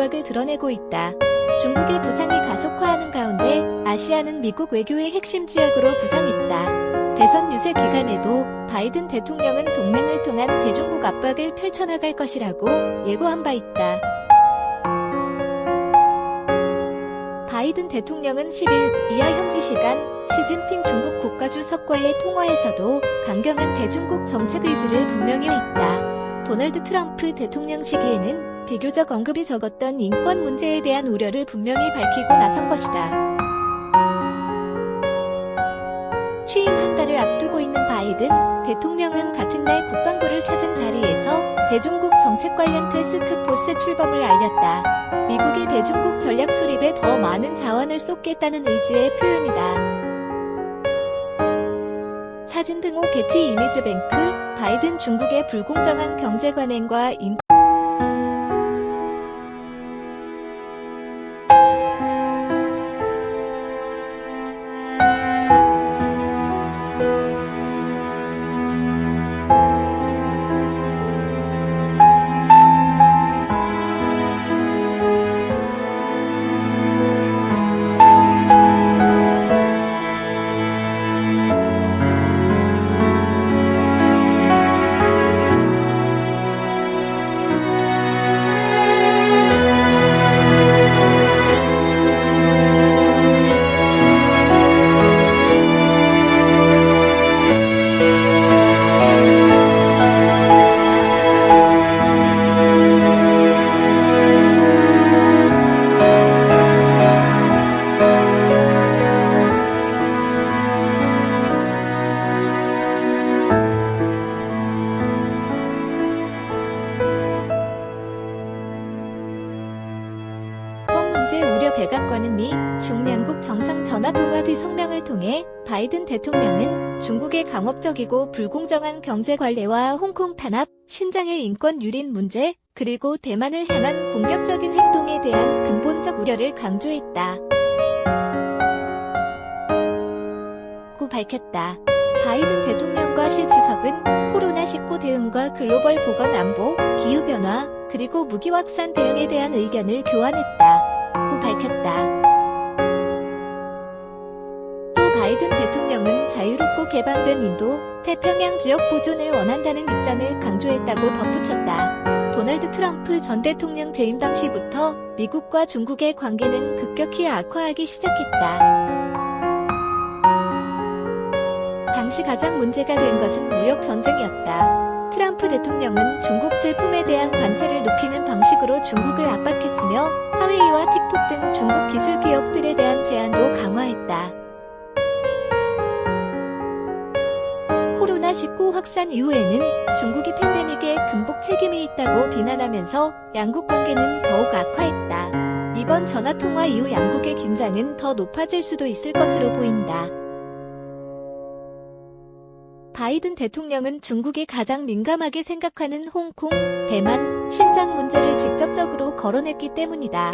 두각을 드러내고 있다. 중국의 부상이 가속화하는 가운데 아시아는 미국 외교의 핵심 지역으로 부상했다. 대선 유세 기간에도 바이든 대통령은 동맹을 통한 대중국 압박을 펼쳐나갈 것이라고 예고한 바 있다. 바이든 대통령은 10일 이하 현지 시간 시진핑 중국 국가주석과의 통화에서도 강경한 대중국 정책 의지를 분명히 했다. 도널드 트럼프 대통령 시기에는 비교적 언급이 적었던 인권 문제에 대한 우려를 분명히 밝히고 나선 것이다. 취임 한 달을 앞두고 있는 바이든 대통령은 같은 날 국방부를 찾은 자리에서 대중국 정책 관련 태스크포스 출범을 알렸다. 미국의 대중국 전략 수립에 더 많은 자원을 쏟겠다는 의지의 표현이다. 사진 등호 게티 이미지 뱅크, 바이든 중국의 불공정한 경제 관행과 문제 우려 백악관은 미, 중량국 정상 전화통화 뒤 성명을 통해 바이든 대통령은 중국의 강압적이고 불공정한 경제 관례와 홍콩 탄압, 신장의 인권 유린 문제, 그리고 대만을 향한 공격적인 행동에 대한 근본적 우려를 강조했다. 고 밝혔다. 바이든 대통령과 시 주석은 코로나19 대응과 글로벌 보건 안보, 기후변화, 그리고 무기 확산 대응에 대한 의견을 교환했다. 고 밝혔다. 또 바이든 대통령은 자유롭고 개방된 인도, 태평양 지역 보존을 원한다는 입장을 강조했다고 덧붙였다. 도널드 트럼프 전 대통령 재임 당시부터 미국과 중국의 관계는 급격히 악화하기 시작했다. 당시 가장 문제가 된 것은 무역 전쟁이었다. 트럼프 대통령은 중국 제품에 대한 관세를 높이는 방식으로 중국을 압박했으며 화웨이와 틱톡 등 중국 기술 기업들에 대한 제한도 강화했다. 코로나19 확산 이후에는 중국이 팬데믹에 근복 책임이 있다고 비난하면서 양국 관계는 더욱 악화했다. 이번 전화통화 이후 양국의 긴장은 더 높아질 수도 있을 것으로 보인다. 바이든 대통령은 중국이 가장 민감하게 생각하는 홍콩, 대만, 신장 문제를 직접적으로 거론했기 때문이다.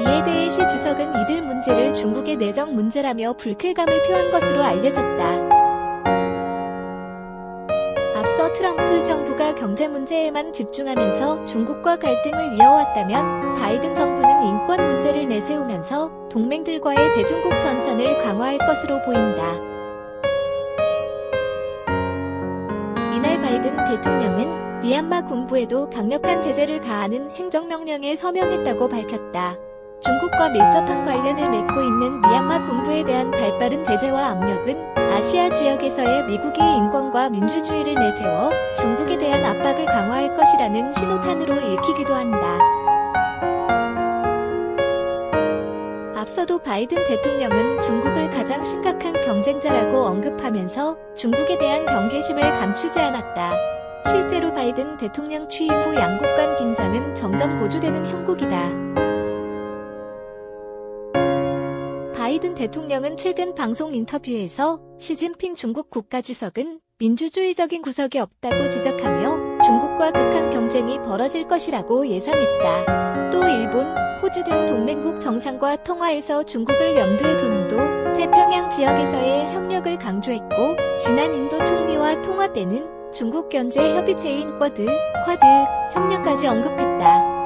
이에 대해 시 주석은 이들 문제를 중국의 내정 문제라며 불쾌감을 표한 것으로 알려졌다. 앞서 트럼프 정부가 경제 문제에만 집중하면서 중국과 갈등을 이어왔다면 바이든 정부는 인권 문제를 내세우면서 동맹들과의 대중국 전선을 강화할 것으로 보인다. 이날 바이든 대통령은 미얀마 군부에도 강력한 제재를 가하는 행정명령에 서명했다고 밝혔다. 중국과 밀접한 관련을 맺고 있는 미얀마 군부에 대한 발빠른 제재와 압력은 아시아 지역에서의 미국의 인권과 민주주의를 내세워 중국에 대한 압박을 강화할 것이라는 신호탄으로 읽히기도 한다. 앞서도 바이든 대통령은 중국을 가장 심각한 경쟁자라고 언급하면서 중국에 대한 경계심을 감추지 않았다. 실제로 바이든 대통령 취임 후 양국 간 긴장은 점점 고조되는 형국이다. 바이든 대통령은 최근 방송 인터뷰에서 시진핑 중국 국가주석은 민주주의적인 구석이 없다고 지적하며 중국과 극한 경쟁이 벌어질 것이라고 예상했다. 또 일본, 호주 등 동맹국 정상과 통화에서 중국을 염두에 두는 도 태평양 지역에서의 협력을 강조했고 지난 인도 총리와 통화 때는 중국 견제 협의체인 쿼드 협력까지 언급했다.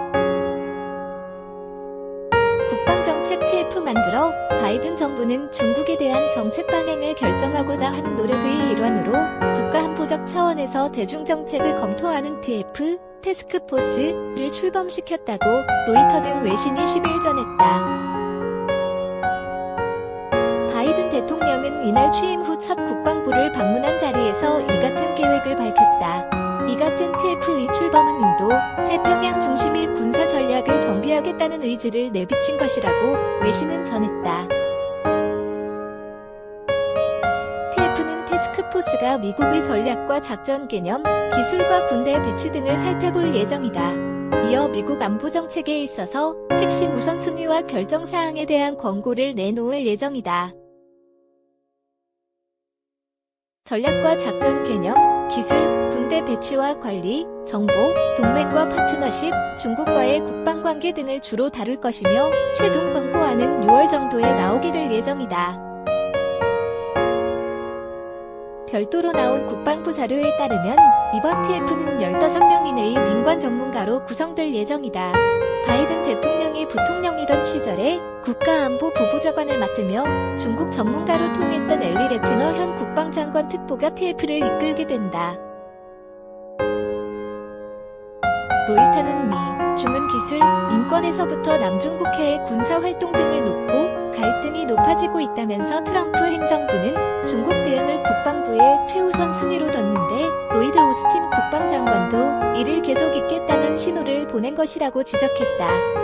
만들어 바이든 정부는 중국에 대한 정책 방향을 결정하고자 하는 노력의 일환으로 국가안보적 차원에서 대중정책을 검토하는 TF 태스크포스를 출범시켰다고 로이터 등 외신이 10일 전했다. 바이든 대통령은 이날 취임 후 첫 국방부를 방문한 자리에서 이 같은 계획을 밝혔다. 이 같은 TF의 출범은 인도, 태평양 중심의 군사 전략을 정비하겠다는 의지를 내비친 것이라고 외신은 전했다. TF는 태스크포스가 미국의 전략과 작전 개념, 기술과 군대 배치 등을 살펴볼 예정이다. 이어 미국 안보 정책에 있어서 핵심 우선순위와 결정사항에 대한 권고를 내놓을 예정이다. 전략과 작전 개념, 기술, 군대 배치와 관리, 정보, 동맹과 파트너십, 중국과의 국방관계 등을 주로 다룰 것이며 최종 권고안은 6월 정도에 나오게 될 예정이다. 별도로 나온 국방부 자료에 따르면 이번 TF는 15명 이내의 민관 전문가로 구성될 예정이다. 바이든 대통령이 부통령이던 시절에 국가안보 부부장관을 맡으며 중국 전문가로 통했던 엘리 레트너 현 국방장관 특보가 TF를 이끌게 된다. 로이터는 미, 중은 기술, 인권에서부터 남중국해의 군사활동 등을 놓고 갈등이 높아지고 있다면서 트럼프 행정부는 중국 대응을 국방부의 최우선 순위로 뒀는데 로이드 오스틴 국방장관도 이를 계속 잇겠다는 신호를 보낸 것이라고 지적했다.